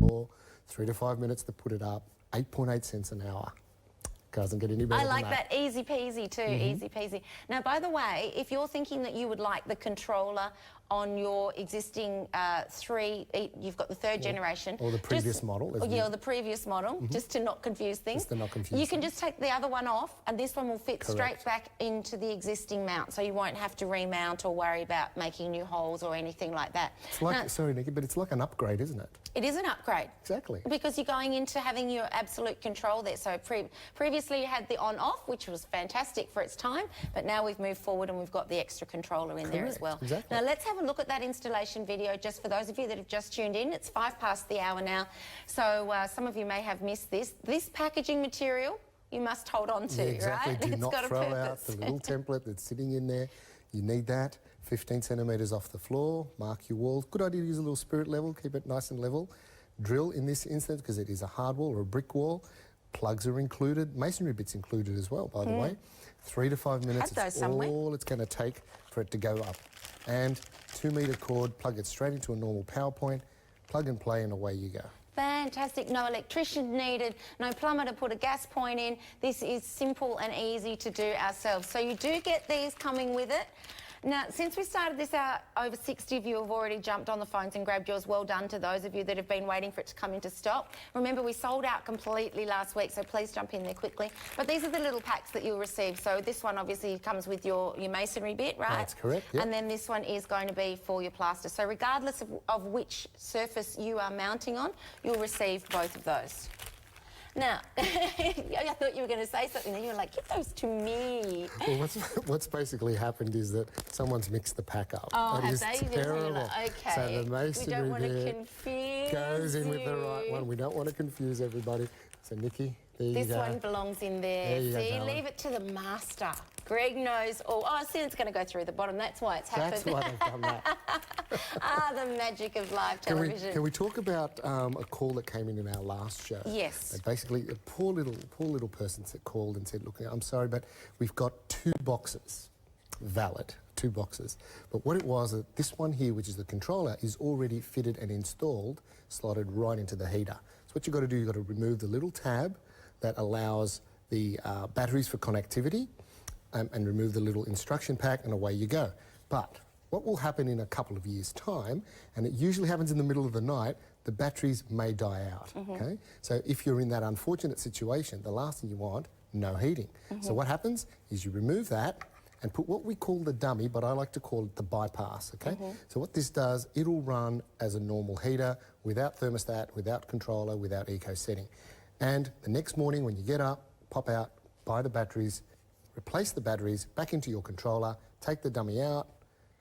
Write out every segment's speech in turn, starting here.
Or 3 to 5 minutes to put it up, 8.8 cents an hour. Doesn't get any better I like than that. that. Easy peasy too, easy peasy. Now, by the way, if you're thinking that you would like the controller on your existing you've got the third generation. Or the previous model. Yeah, or the previous model, just to not confuse things. Just to not confuse You can things. just take the other one off and this one will fit Correct. straight back into the existing mount, so you won't have to remount or worry about making new holes or anything like that. It's like, Now, sorry, Nikki, but it's like an upgrade, isn't it? it is an upgrade. Exactly. Because you're going into having your absolute control there. So previously you had the on-off, which was fantastic for its time, but now we've moved forward and we've got the extra controller in there as Correct, well. exactly. Now let's have a look at that installation video just for those of you that have just tuned in. It's 5 past the hour now, so some of you may have missed this. This packaging material you must hold on to, Yeah, exactly. right? Do It's not got a throw out purpose. the little template that's sitting in there. You need that. 15 centimetres off the floor. Mark your walls. Good idea to use a little spirit level. Keep it nice and level. Drill in this instance because it is a hard wall or a brick wall. Plugs are included. Masonry bits included as well, by the way. 3 to 5 minutes. Had those It's somewhere. all it's going to take for it to go up. And 2-metre cord. Plug it straight into a normal power point. Plug and play and away you go. Fantastic. No electrician needed, no plumber to put a gas point in. This is simple and easy to do ourselves. So you do get these coming with it. Now, since we started this out, over 60 of you have already jumped on the phones and grabbed yours. Well done to those of you that have been waiting for it to come into stock. Remember, we sold out completely last week, so please jump in there quickly. But these are the little packs that you'll receive. So this one obviously comes with your masonry bit, right? That's correct, yep. And then this one is going to be for your plaster. So regardless of which surface you are mounting on, you'll receive both of those. Now, I thought you were going to say something, and you were like, give those to me. Well, what's basically happened is that someone's mixed the pack up. Oh, that have is they? terrible. Like, okay. So the masonry we don't want to bit confuse goes in with the right you. one. We don't want to confuse everybody. So, Nikki, there you This go. one belongs in there. There you go, See, darling. leave it to the master. Greg knows all. Oh, see, it's going to go through the bottom. That's why it's happened. That's why they've done that. The magic of live television. Can we talk about a call that came in our last show? Yes. Basically, a poor little person called and said, look, I'm sorry, but we've got 2 boxes. Valid, 2 boxes. But what it was, this one here, which is the controller, is already fitted and installed, slotted right into the heater. So what you've got to do, you've got to remove the little tab that allows the batteries for connectivity and remove the little instruction pack, and away you go. But what will happen in a couple of years' time, and it usually happens in the middle of the night, the batteries may die out, okay? So if you're in that unfortunate situation, the last thing you want, no heating. So what happens is you remove that and put what we call the dummy, but I like to call it the bypass, okay? So what this does, it'll run as a normal heater without thermostat, without controller, without eco setting. And the next morning when you get up, pop out, buy the batteries, replace the batteries back into your controller, take the dummy out,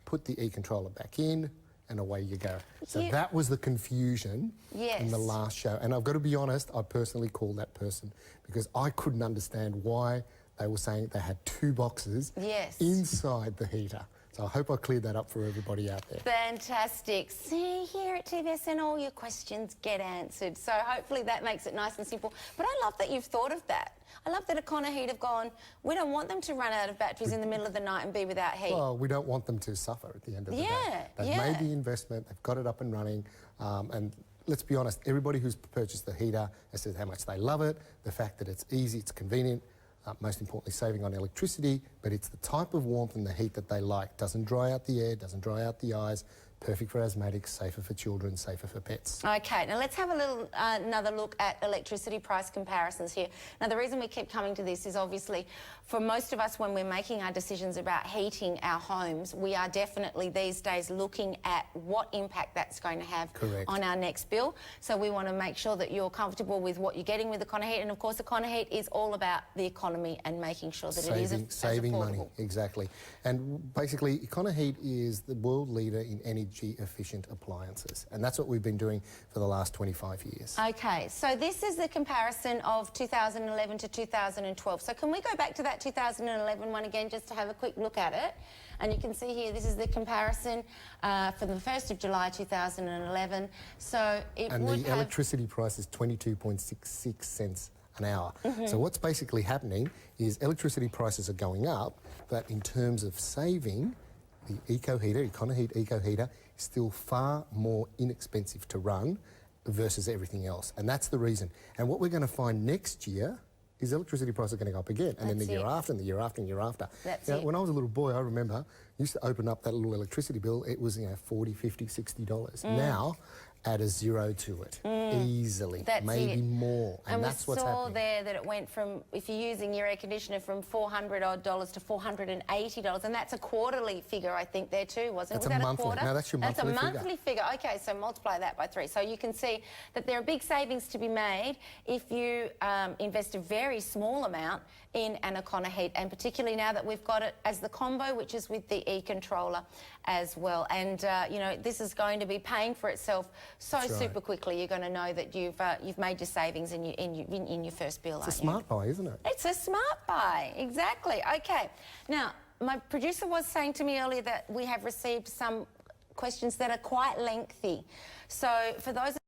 put the e-controller back in, and away you go. So Yeah. that was the confusion in the Yes. last show. And I've got to be honest, I personally called that person because I couldn't understand why they were saying they had 2 boxes Yes. inside the heater. So I hope I cleared that up for everybody out there. Fantastic. See, here at TVSN, all your questions get answered. So hopefully that makes it nice and simple. But I love that you've thought of that. I love that Econoheat have gone, we don't want them to run out of batteries in the middle of the night and be without heat. Well, we don't want them to suffer at the end of the day. Yeah, They've yeah. made the investment, they've got it up and running, and let's be honest, everybody who's purchased the heater has said how much they love it, the fact that it's easy, it's convenient, most importantly saving on electricity, but it's the type of warmth and the heat that they like. Doesn't dry out the air, doesn't dry out the eyes, perfect for asthmatics, safer for children, safer for pets. Okay, now let's have a little another look at electricity price comparisons here. Now the reason we keep coming to this is obviously for most of us when we're making our decisions about heating our homes, we are definitely these days looking at what impact that's going to have Correct. on our next bill. So we want to make sure that you're comfortable with what you're getting with Econoheat, and of course Econoheat is all about the economy and making sure that it is saving as money, affordable. exactly. And basically Econoheat is the world leader in energy efficient appliances, and that's what we've been doing for the last 25 years. Okay, so this is the comparison of 2011 to 2012. So can we go back to that 2011 one again just to have a quick look at it? And you can see here, this is the comparison for the 1st of July 2011. So it And would the have... electricity price is 22.66 cents an hour. So what's basically happening is electricity prices are going up, but in terms of saving, the Eco Heater, EconoHeat Eco Heater, is still far more inexpensive to run versus everything else. And that's the reason. And what we're going to find next year is electricity prices are going to go up again, and then the year after, and the year after, and the year after. That's it. When I was a little boy, I remember, I used to open up that little electricity bill, it was, $40, $50, $60. Now, add a zero to it, easily, That's maybe it. more, and that's what's we saw happening. there that it went from, if you're using your air conditioner, from $400 odd to $480, and that's a quarterly figure, I think, there too, wasn't it? That's Was a that monthly. a quarter? No, that's your monthly That's a figure. monthly figure. Okay, so multiply that by 3. So you can see that there are big savings to be made if you invest a very small amount in an EconoHeat, and particularly now that we've got it as the combo, which is with the e-controller as well. And this is going to be paying for itself so super quickly. You're going to know that you've made your savings in your first bill. It's a smart buy, isn't it? It's a smart buy, exactly. Okay, now my producer was saying to me earlier that we have received some questions that are quite lengthy. So for those